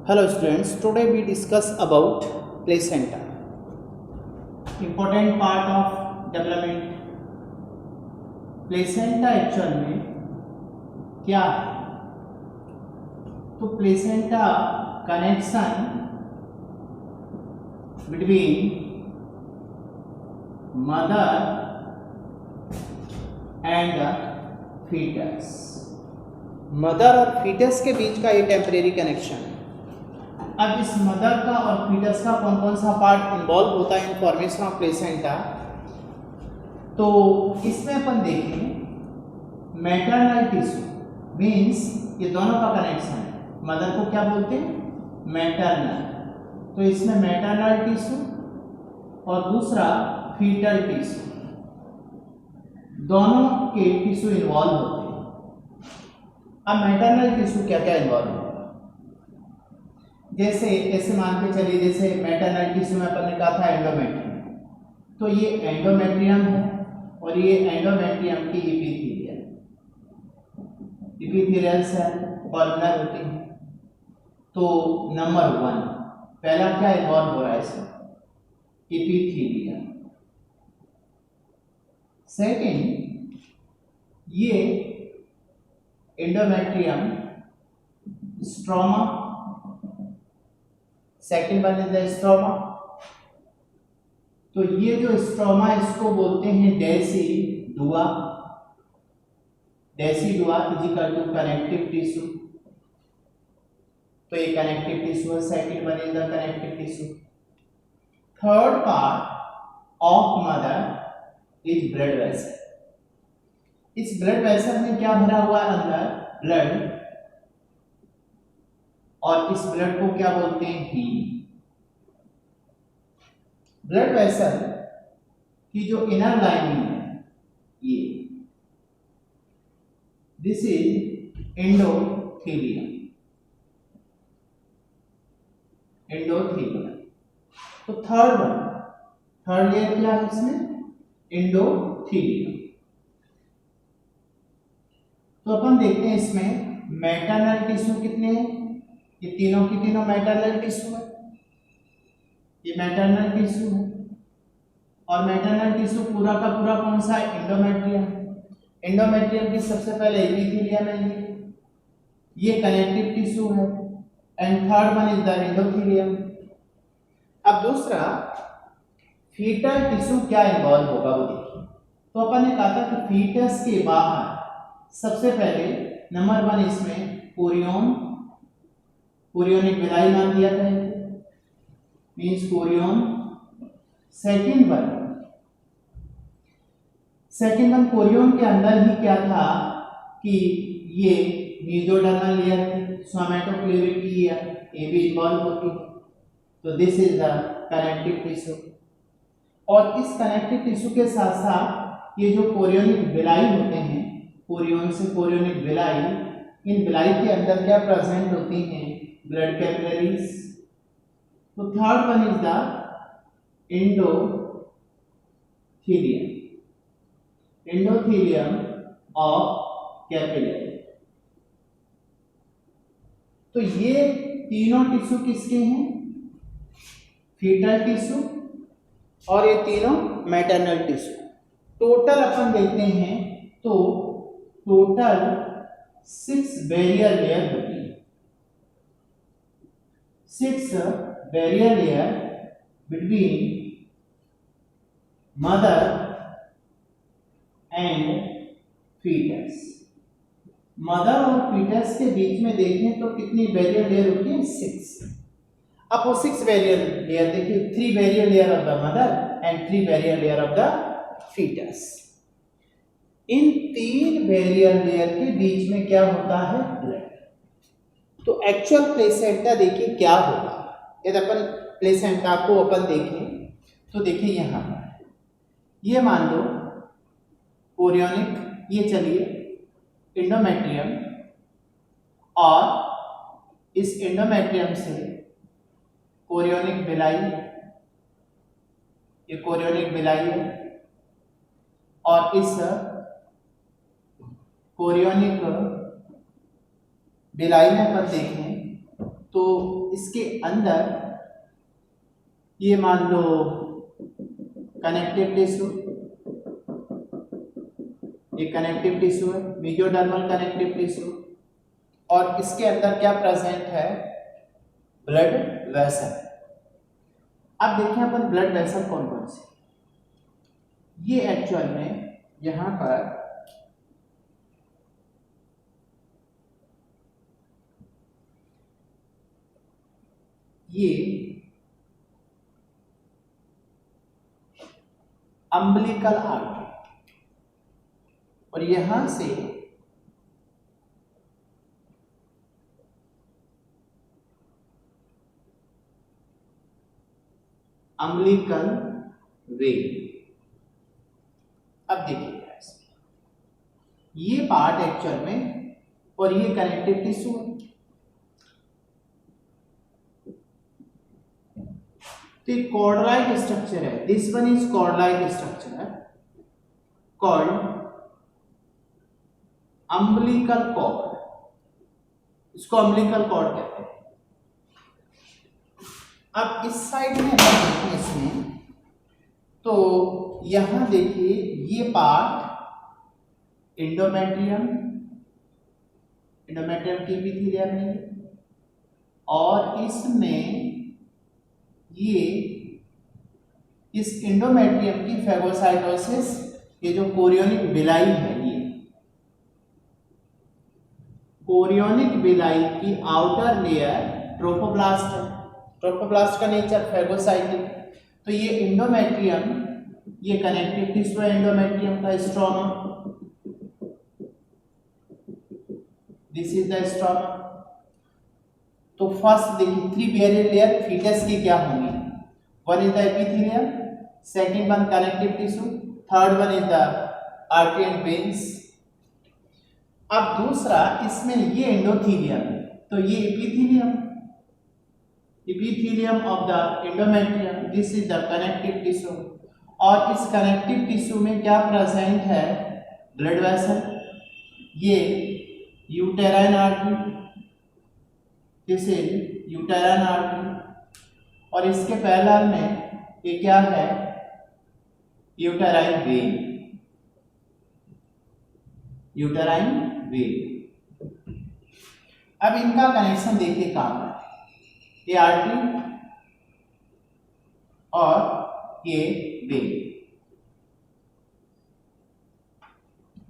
Hello students, today we discuss about placenta. Important part of development. Placenta actual में क्या है? तो placenta connection between mother and fetus, mother और fetus के बीच का ये टेम्परेरी कनेक्शन है। अब इस मदर का और फीटस का कौन कौन सा पार्ट इन्वॉल्व होता है इन फॉर्मेशन ऑफ प्लेसेंटा, तो इसमें अपन देखें मैटरनल टिश्यू मीन्स ये दोनों का कनेक्शन है। मदर को क्या बोलते हैं? मैटरनल। तो इसमें मैटरनल टिश्यू और दूसरा फीटल टिश्यू, दोनों के टिश्यू इन्वॉल्व होते हैं। अब मैटरनल टिश्यू क्या क्या इन्वॉल्व होता है? जैसे ऐसे मान के चलिए, जैसे मैटरनल टिश्यू में अपन ने कहा था एंडोमेट्रियम, तो ये एंडोमेट्रियम है और ये एंडोमेट्रियम की इपिथेलियल सेल कॉलमनर होती है। तो नंबर 1 पहला क्या इन्वॉल्व हो रहा है इसमें? इपिथेलियम। सेकंड, ये endometrium stroma, second one is the stroma. तो ये जो स्ट्रोमा इसको बोलते हैं decidua. Decidua is equal to connective tissue. तो ये कनेक्टिव टिश्यू है, second one is the connective tissue. Third part of mother is blood vessel. इस ब्लड वेसल में क्या भरा हुआ है? अंदर ब्लड, और इस ब्लड को क्या बोलते हैं? हीम। ब्लड वेसल की जो इनर लाइनिंग है ये, दिस इज एंडोथेलियम। एंडोथेलियम। तो थर्ड लेयर क्या है इसमें? एंडोथेलियम। तो अपन देखते हैं इसमें मैटरनल टिश्यू कितने हैं? ये तीनों की तीनों मैटरनल टिश्यू है। ये मैटरनल टिश्यू है और मैटरनल टिश्यू पूरा का पूरा कौन सा है? एंडोमेट्रियम। एंडोमेट्रियम की सबसे पहले एपिथेलियम है, ये कनेक्टिव टिश्यू है, and third one is the endothelium. अब दूसरा फीटल टिश्यू क्या इन्वॉल्व होगा वो देखिए। तो अपन ने कहा था कि फीटस के बाहर सबसे पहले नंबर 1 इसमें कोरियन, कोरियोनिक विलाई नाम दिया था, means Korean. Second one Korean के अंदर ही क्या था कि ये मेसोडर्मल लेयर थी, सोमैटोक्लेविक की ये भी इन्वॉल्व होती है। तो this is the connective tissue. और इस कनेक्टिव टिश्यू के साथ साथ ये जो कोरियोनिक विलाई होते हैं, कोरियन से कोरियोनिक विलाई, इन विलाई के अंदर क्या प्रेजेंट होती हैं? Blood capillaries. तो third one is the endothelium. Endothelium of capillary. तो ये तीनों टिश्यू किसके हैं? फीटल टिश्यू और ये तीनों मैटरनल टिश्यू। टोटल अपन देखते हैं तो टोटल 6 बैरियर लेयर होती है। 6 barrier layer between mother and fetus. Mother और फीटस के बीच में देखें तो कितनी बैरियर लेयर होती है? 6। अब वो 6 बैरियर लेयर देखिए, 3 barrier layer of the mother and 3 barrier layer of the fetus. इन 3 बैरियर लेयर के बीच में क्या होता है? ब्लड। तो एक्चुअल प्लेसेंटा देखिए क्या होगा। यदि अपन प्लेसेंटा को अपन देखें तो देखिए यहाँ पर ये मान लो कोरियोनिक, ये चलिए एंडोमेट्रियम, और इस एंडोमेट्रियम से कोरियोनिक विलाई, ये कोरियोनिक विलाई है, और इस कोरियोनिक विलाई में अपन देखें तो इसके अंदर ये मान लो कनेक्टिव टिश्यू, ये कनेक्टिव टिश्यू है, मेसोडर्मल कनेक्टिव टिश्यू, और इसके अंदर क्या प्रेजेंट है, ब्लड वेसल। अब देखें अपन ब्लड वेसल कौन कौन से, ये एक्चुअल में यहां पर ये अम्बिलिकल आर्टरी, और यहां से अम्बिलिकल वेन। अब देखिए ये पार्ट एक्चुअल में, और ये कनेक्टिव टिश्यू है, तो एक कॉर्ड लाइक स्ट्रक्चर है, this one is cord like structure called umbilical cord, इसको अम्बिलिकल कॉर्ड कहते हैं। अब इस साइड में देखते हैं इसमें, तो यहां देखिए ये पार्ट एंडोमेट्रियम, एंडोमेट्रियम की एपिथेलियम है, और इसमें ये इस एंडोमेट्रियम की फेगोसाइटोसिस, ये जो कोरियोनिक विलाई है, ये कोरियोनिक विलाई की आउटर लेयर ट्रोफोब्लास्ट है, ट्रोफोब्लास्ट का नेचर फेगोसाइटिक, तो ये एंडोमेट्रियम, ये कनेक्टिव टिश्यू है एंडोमेट्रियम का, stroma, this is the stroma. तो फर्स्ट देखिए 3 बेरियर लेयर फीटस की क्या होंगी, one is the epithelium, second one connective tissue, third one is the artery and veins. अब दूसरा इसमें ये एंडोथेलियम, तो ये epithelium, epithelium of the endometrium, this is the connective tissue, और इस कनेक्टिव टिश्यू में क्या प्रेजेंट है, ब्लड वेसल, ये uterine artery, this is uterine artery, और इसके पैरेलल में ये क्या है, यूटेराइन वेन, यूटेराइन वेन। अब इनका कनेक्शन देखिए कहां पर, ये आर्टरी और ये वेन,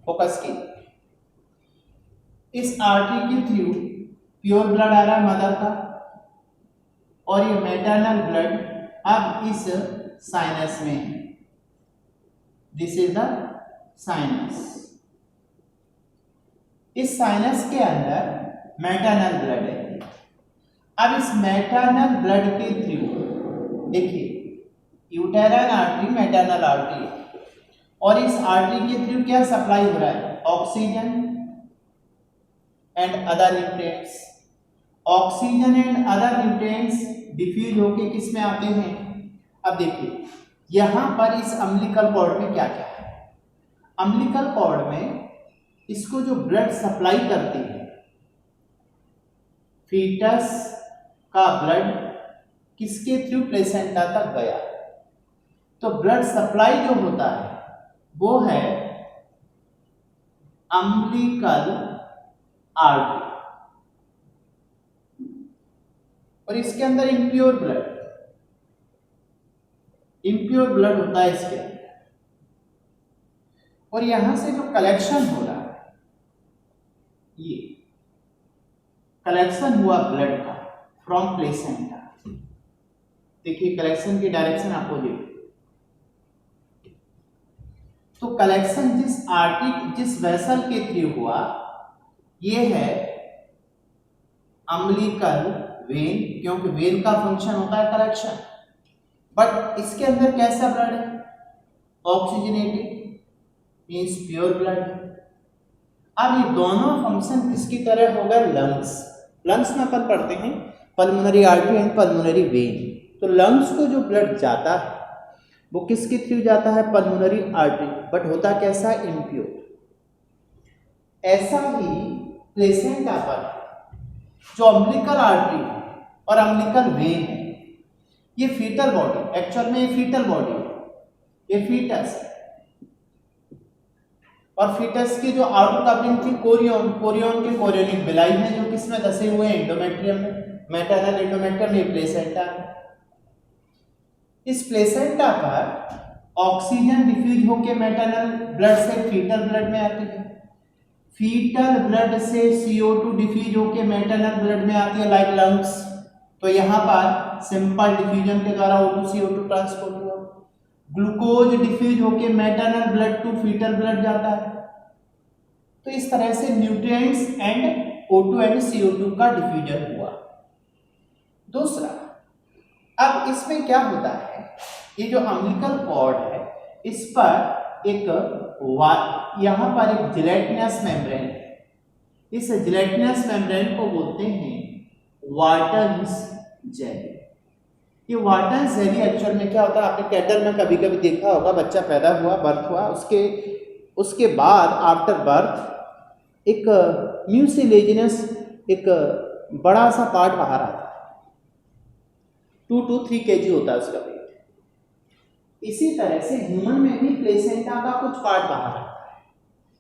फोकस की, इस आर्टरी के थ्रू प्योर ब्लड आ रहा है मदर का, और ये मैटरनल ब्लड अब इस साइनस में है, दिस इज द साइनस, इस साइनस के अंदर मैटरनल ब्लड है। अब इस मैटरनल ब्लड के थ्रू देखिए यूटेराइन आर्टरी मैटरनल आर्टरी है, और इस आर्टरी के थ्रू क्या सप्लाई हो रहा है, oxygen and other nutrients, oxygen and other nutrients diffuse होके किस में आते हैं। अब देखिए यहां पर इस अम्बिलिकल कॉर्ड में क्या क्या है, अम्बिलिकल कॉर्ड में इसको जो ब्लड सप्लाई करती है, फीटस का ब्लड किसके थ्रू प्लेसेंटा तक गया, तो ब्लड सप्लाई जो होता है वो है अम्बिलिकल आर्टरी, और इसके अंदर इम्प्योर ब्लड होता है इसके अंदर, और यहां से जो कलेक्शन हो रहा है, ये कलेक्शन हुआ ब्लड का फ्रॉम प्लेसेंटा, देखिए कलेक्शन की डायरेक्शन अपोजिट, तो कलेक्शन जिस वेसल के थ्रू हुआ ये है अम्बिलिकल वेन, क्योंकि वेन का फंक्शन होता है कलेक्शन, बट इसके अंदर कैसा ब्लड है, ऑक्सीजनेटेड, मींस प्योर ब्लड। अब ये दोनों फंक्शन किसकी तरह होगा, लंग्स में अपन पढ़ते हैं pulmonary artery and pulmonary vein, तो लंग्स को जो ब्लड जाता है वो किसके थ्रू जाता है, पल्मोनरी आर्टरी, बट होता कैसा, इम्प्योर। ऐसा ही प्लेसेंटा पर जो अम्बिलिकल आर्टरी है और अम्बिलिकल वेन है। ये फीटल बॉडी, एक्चुअल में ये फीटल बॉडी है, ये फीटस है। और फीटस की जो आउटर कवरिंग थी कोरियन, कोरियन के कोरियोनिक बिलाई है जो किसमें धसे हुए हैं, एंडोमेट्रियम में, मैटरनल एंडोमेट्रियम में प्लेसेंटा है। इस प्लेसेंटा पर ऑक्सीजन डिफ्यूज होकर मैटरनल ब्लड से फीटल ब्लड में आती है, फीटल ब्लड से CO2 डिफ्यूज होकर मैटरनल ब्लड में आती है लाइक लंग्स। तो यहाँ पर सिंपल डिफ्यूजन के द्वारा O2 CO2 ट्रांसपोर्ट हुआ, ग्लूकोज डिफ्यूज होकर maternal blood to fetal blood जाता है। तो इस तरह से nutrients and O2 and CO2 का डिफ्यूजन हुआ। दूसरा, अब इसमें क्या होता है, ये जो अम्बिलिकल कॉर्ड है इस पर एक यहाँ पर एक जिलेटिनस मेम्ब्रेन है। इस जिलेटिनस मेम्ब्रेन को बोलते हैं वाटन्स जेली। ये वाटन्स जेली एक्चुअल में क्या होता है, आपने कैटल में कभी कभी देखा होगा, बच्चा पैदा हुआ, बर्थ हुआ, उसके बाद आफ्टर बर्थ एक म्यूसिलेजिनस एक बड़ा सा पार्ट बाहर आता है, 2 to 3 kg होता है उसका वेट। इसी तरह से ह्यूमन में भी प्लेसेंटा का कुछ पार्ट बाहर आता है,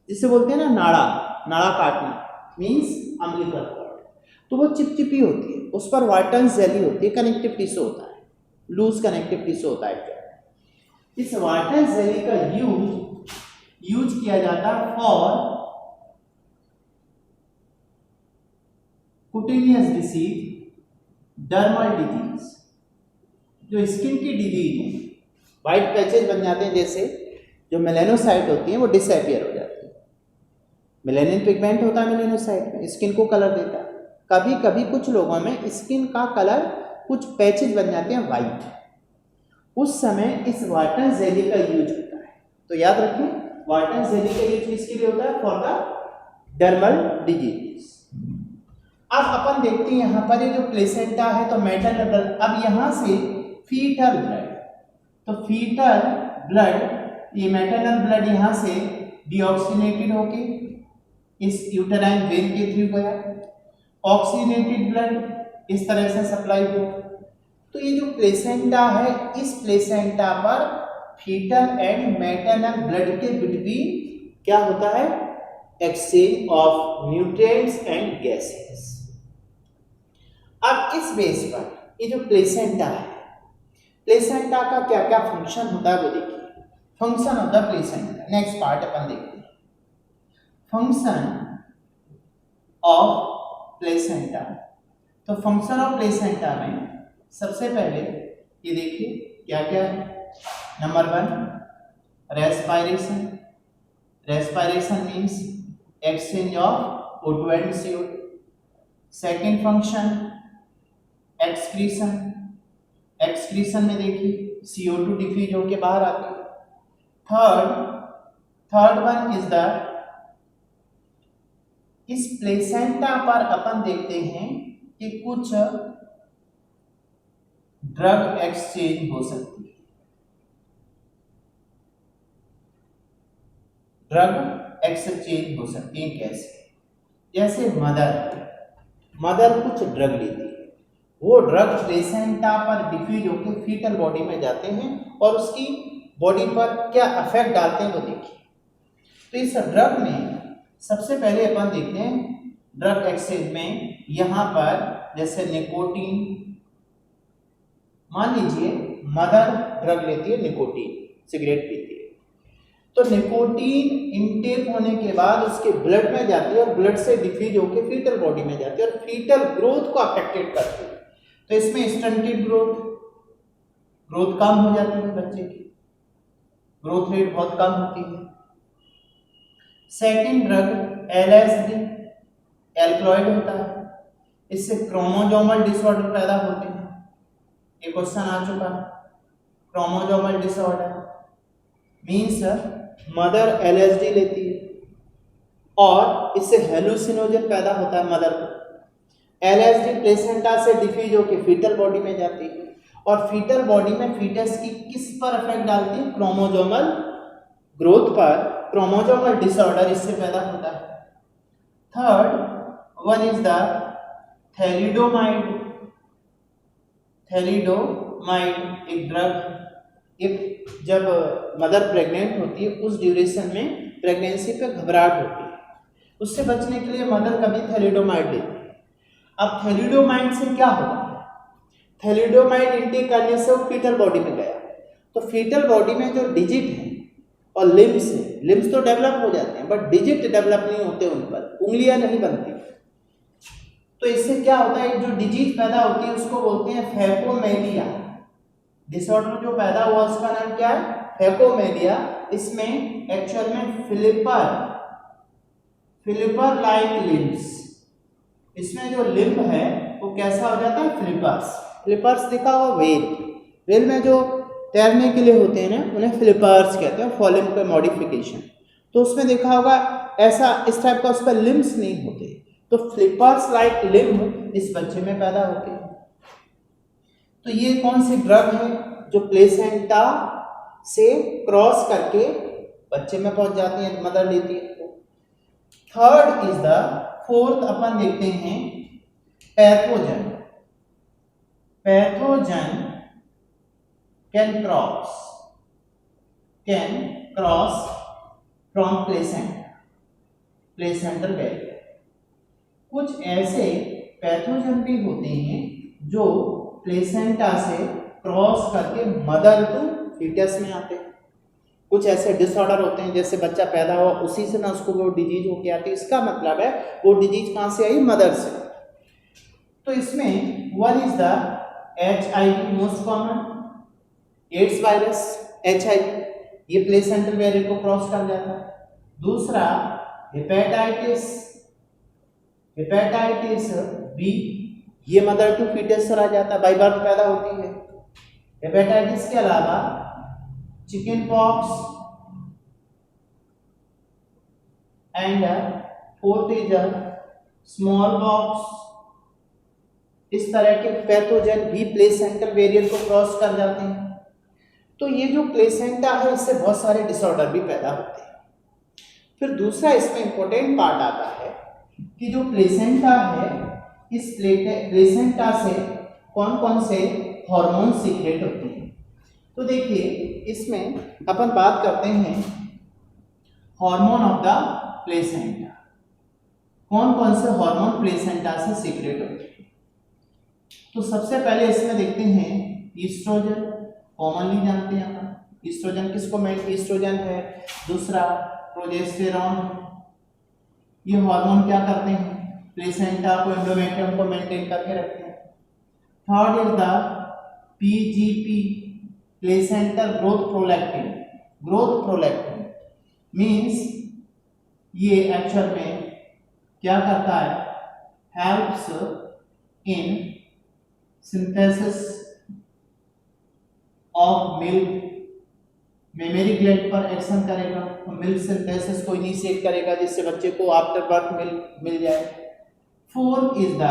जिसे बोलते हैं ना नाड़ा, नाड़ा काटना मीन्स अम्बिलिकल कॉर्ड। तो वो चिपचिपी होती है, उस पर वाटन्स जेली होती है, कनेक्टिव टिश्यू होता है, लूज कनेक्टिव टिश्यू होता है। इस वाटन्स जेली का यूज किया जाता है for cutaneous disease, dermal disease, जो स्किन की डिजीज है, व्हाइट पैचेज बन जाते हैं, जैसे जो मेलेनोसाइट होती है वो डिसअपियर हो जाती है। मेलेनिन पिगमेंट होता है मेलेनोसाइट में, स्किन को कलर देता है। कभी कभी कुछ लोगों में स्किन का कलर कुछ पैचेज बन जाते हैं वाइट, उस समय इस वाटन्स जेली का यूज होता है। तो याद रखें, वाटन्स जेली का यूज किसके लिए होता है, फॉर द डर्मल डिजीज। अब अपन देखते हैं यहाँ पर ये जो प्लेसेंटा है तो मैटरनल ब्लड, अब यहाँ से फीटल ब्लड, तो फीटल ब्लड, ये मैटरनल ब्लड यहाँ से डीऑक्सीनेटेड होके इस यूटेराइन वेन के थ्रू गया, ऑक्सीनेटेड ब्लड इस तरह से सप्लाई हुआ। तो ये जो प्लेसेंटा है, इस प्लेसेंटा पर फीटल एंड मैटरनल ब्लड के बिटवीन क्या होता है, exchange of nutrients and gases. अब इस बेस पर ये जो प्लेसेंटा है, प्लेसेंटा का क्या क्या फंक्शन होता है वो देखिए। Function of the placenta, next part अपन देखते हैं। फंक्शन ऑफ प्लेसेंटा, तो फंक्शन ऑफ प्लेसेंटा में सबसे पहले ये देखिए क्या क्या है। Number 1 respiration, respiration means exchange of O2 and CO2। Second function excretion, excretion में देखिए CO2 डिफ्यूज होकर बाहर आती है। थर्ड वन इज द, इस प्लेसेंटा पर अपन देखते हैं कि कुछ ड्रग एक्सचेंज हो सकती है। ड्रग एक्सचेंज हो सकती है कैसे, जैसे मदर कुछ ड्रग लेती है, वो ड्रग प्लेसेंटा पर डिफ्यूज होकर फीटल बॉडी में जाते हैं और उसकी बॉडी पर क्या इफेक्ट डालते हैं वो देखिए। तो इस ड्रग में सबसे पहले अपन देखते हैं ड्रग एक्सचेंज में, यहाँ पर जैसे निकोटीन, मान लीजिए मदर ड्रग लेती है निकोटीन, सिगरेट पीती है, तो निकोटीन इनटेक होने के बाद उसके ब्लड में जाती है और ब्लड से डिफ्यूज होकर फीटल बॉडी में जाती है और फीटल ग्रोथ को अफेक्टेड करती है। तो इसमें स्टंटेड ग्रोथ कम हो जाती है, बच्चे की ग्रोथ रेट बहुत कम होती है। सेकेंड ड्रग LSD, एल्कलॉइड होता है, इससे क्रोमोसोमल डिसऑर्डर पैदा होते हैं। एक क्वेश्चन आ चुका है, chromosomal disorder means mother LSD लेती है और इससे हेलुसिनोजन पैदा होता है मदर को। LSD प्लेसेंटा से डिफ्यूज होकर फीटल बॉडी में जाती है और फीटल बॉडी में फीटस की किस पर इफेक्ट डालती है, क्रोमोसोमल ग्रोथ पर, क्रोमोसोमल डिसऑर्डर इससे पैदा होता है। Third one is the thalidomide, thalidomide एक ड्रग, एक जब मदर प्रेग्नेंट होती है उस ड्यूरेशन में प्रेगनेंसी पे घबराहट होती है, उससे बचने के लिए मदर कभी थैलिडोमाइड लेती है। अब थैलिडोमाइड से क्या होगा, थैलिडोमाइड इंटेक करने से वो फीटल बॉडी में गया, तो फीटल बॉडी में जो डिजिट है और लिम्स है, लिम्स तो डेवलप हो जाते हैं बट डिजिट डेवलप नहीं होते, उन पर उंगलियां नहीं बनती। तो इससे क्या होता है, जो डिजीज पैदा होती है उसको बोलते हैं फैकोमेलिया। डिसऑर्डर जो पैदा हुआ उसका नाम क्या है, फैकोमेलिया। इसमें एक्चुअल में फिलिपर लाइक लिम्स, इसमें जो लिम्ब है वो कैसा हो जाता है, फिलिपर्स दिखा हुआ वेल में जो तैरने के लिए होते हैं ना उन्हें फिलिपर्स कहते हैं, फॉलिन पे मॉडिफिकेशन। तो उसमें देखा होगा ऐसा इस टाइप का उस पर लिम्स नहीं होते, तो फ्लिपर्स लाइक लिम्ब इस बच्चे में पैदा होते हैं। तो ये कौन सी ड्रग है जो प्लेसेंटा से क्रॉस करके बच्चे में पहुंच जाती है, मदर लेती है। थर्ड इज द फोर्थ अपन देखते हैं pathogen can cross from placental barrier. कुछ ऐसे पैथोजन भी होते हैं जो प्लेसेंटा से क्रॉस करके मदर टू फीटस में आते हैं। कुछ ऐसे डिसऑर्डर होते हैं जैसे बच्चा पैदा हुआ उसी से ना उसको वो डिजीज होके आती है, इसका मतलब है वो डिजीज कहाँ से आई, मदर से। तो इसमें one is the HIV most common, AIDS virus HIV, ये प्लेसेंटल बैरियर को क्रॉस कर जाता है। दूसरा हेपेटाइटिस B, ये मदर टू फीटस चला जाता है, बाई बर्थ पैदा होती है। हेपेटाइटिस के अलावा chicken pox and fourth is small pox. इस तरह के पैथोजन भी प्लेसेंटल बैरियर को क्रॉस कर जाते हैं। तो ये जो प्लेसेंटा है इससे बहुत सारे डिसऑर्डर भी पैदा होते हैं। फिर दूसरा इसमें इंपॉर्टेंट पार्ट आता है कि जो प्लेसेंटा है, इस प्लेसेंटा से कौन कौन से हार्मोन सीक्रेट होते हैं। तो देखिए इसमें अपन बात करते हैं हार्मोन ऑफ द प्लेसेंटा, कौन कौन से हार्मोन प्लेसेंटा से सीक्रेट होते हैं। तो सबसे पहले इसमें देखते हैं ईस्ट्रोजन, कॉमनली जानते हैं अपन ईस्ट्रोजन किसको, ईस्ट्रोजन है। दूसरा प्रोजेस्टेरॉन, ये हार्मोन क्या करते हैं, प्लेसेंटा को, एंडोमेट्रियम को मेंटेन करके रखते हैं। Third is the PGP, placental growth prolactin means ये एक्चुअल में क्या करता है, helps in synthesis of milk, mammary gland पर एक्शन करेगा, मिल्क सिंथेसिस को इनिशिएट करेगा जिससे बच्चे को आफ्टर बर्थ मिल्क मिल जाए। Fourth is the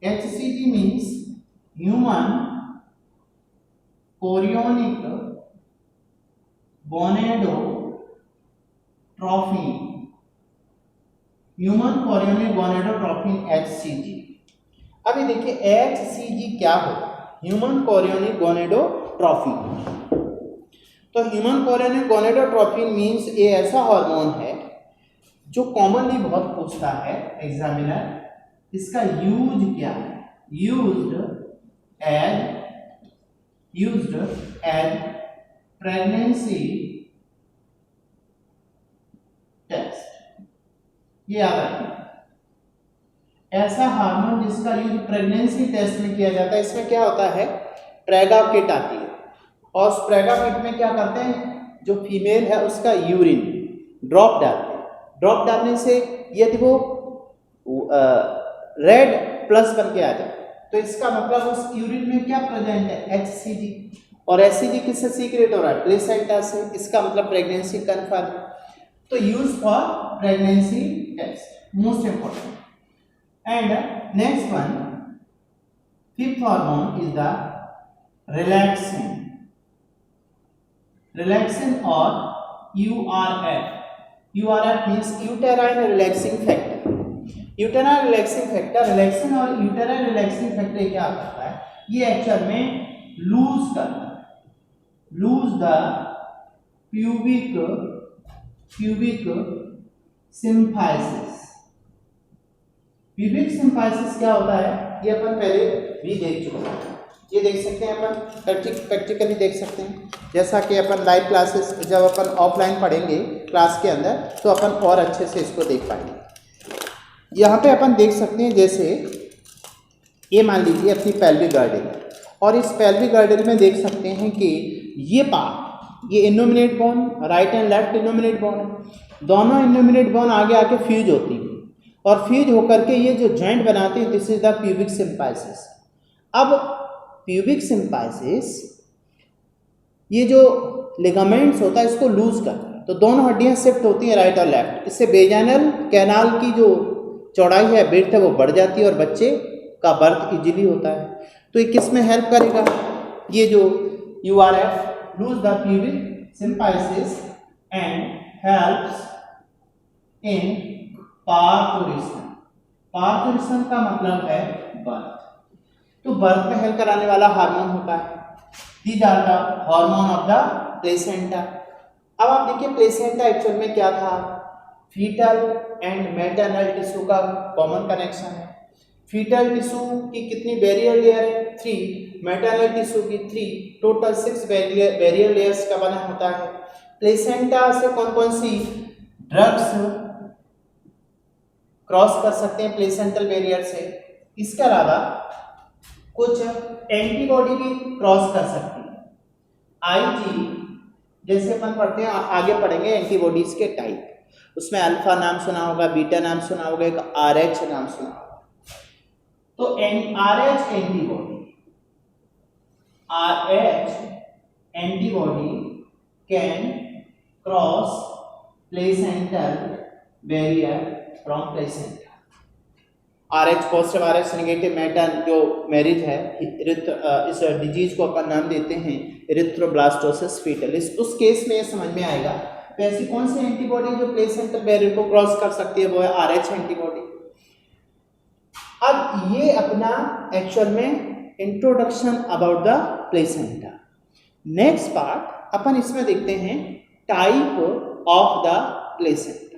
HCG means human chorionic gonadotrophin HCG। अभी देखिए HCG क्या होगा, ह्यूमन कोरियोनिक गोनेडोट्रॉफिन। तो ह्यूमन कोरियोनिक गोनेडोट्रॉफिन मीन्स ये ऐसा हार्मोन है जो कॉमनली बहुत पूछता है एग्जामिनर, इसका यूज क्या है, यूज्ड एज प्रेगनेंसी टेस्ट। ये याद रखना, ऐसा हार्मोन जिसका यूज प्रेगनेंसी टेस्ट में किया जाता है। इसमें क्या होता है, प्रेगा किट आती है और उस प्रेगा किट में क्या करते हैं, जो फीमेल है उसका यूरिन ड्रॉप डालते हैं। ड्रॉप डालने से यदि वो रेड प्लस बन के आ जाए तो इसका मतलब उस यूरिन में क्या प्रेजेंट है, HCG, और HCG किससे सीक्रेट हो रहा है, प्लेसेंटा से, इसका मतलब प्रेगनेंसी कन्फर्म। तो use for pregnancy test most important. And next one, fifth hormone is the relaxin और URF means uterine relaxing factor. Uterine relaxing factor, relaxing और यूटेराइन रिलैक्सिंग फैक्टर क्या करता है, ये एक्चुअल में लूज करता है, loose the pubic symphysis. Pubic symphysis क्या होता है, ये अपन पहले भी देख चुके हैं, ये देख सकते हैं अपन प्रैक्टिकली देख सकते हैं, जैसा कि अपन लाइव क्लासेस जब अपन ऑफलाइन पढ़ेंगे क्लास के अंदर तो अपन और अच्छे से इसको देख पाएंगे। यहाँ पे अपन देख सकते हैं, जैसे ये मान लीजिए अपनी पेल्विक गर्डल, और इस पेल्विक गर्डल में देख सकते हैं कि ये पार्ट, ये innominate bone, right and left innominate bone है, दोनों इनोमिनेट बोन आगे आके फ्यूज होती है और फ्यूज होकर के ये जो जॉइंट बनाती है, this is the pubic symphysis. अब प्यूबिक सिम्फाइसिस ये जो लिगामेंट्स होता है इसको लूज करता है, तो दोनों हड्डियां शिफ्ट होती हैं राइट और लेफ्ट, इससे वेजाइनल कैनाल की जो चौड़ाई है, विड्थ है, वो बढ़ जाती है और बच्चे का बर्थ इजीली होता है। तो ये किस में हेल्प करेगा, ये जो URF loose the pubic symphysis and helps in parturition. Parturition का मतलब है बर्थ, तो बर्थ में हेल्प कराने वाला हार्मोन होता है, these are the hormone of the placenta. अब आप देखिए प्लेसेंटा एक्चुअल में क्या था, फीटल एंड मैटरनल टिश्यू का कॉमन कनेक्शन है। फीटल टिश्यू की कितनी बैरियर लेयर है, 3, मैटरनल टिश्यू की 3, टोटल 6 बैरियर लेयर्स का बना होता है। प्लेसेंटा से कौन कौन सी ड्रग्स क्रॉस कर सकते हैं प्लेसेंटल बैरियर से, इसके अलावा कुछ एंटीबॉडी भी क्रॉस कर सकती है। IG जैसे अपन पढ़ते हैं, आगे पढ़ेंगे एंटीबॉडीज के टाइप, उसमें अल्फा नाम सुना होगा, बीटा नाम सुना होगा, एक RH नाम सुना होगा। तो RH antibody can cross placental barrier from placenta. RH positive RH negative matter जो मैरिज है, इस डिजीज को अपन नाम देते हैं इरिथ्रोब्लास्टोसिस फीटल। उस केस में ये समझ में आएगा, तो ऐसी कौन सी एंटीबॉडी जो प्लेसेंटल बैरियर को क्रॉस कर सकती है, वो है RH एंटीबॉडी। अब ये अपना एक्चुअल में introduction about the placenta. Next part अपन इसमें देखते हैं टाइप ऑफ द प्लेसेंटा।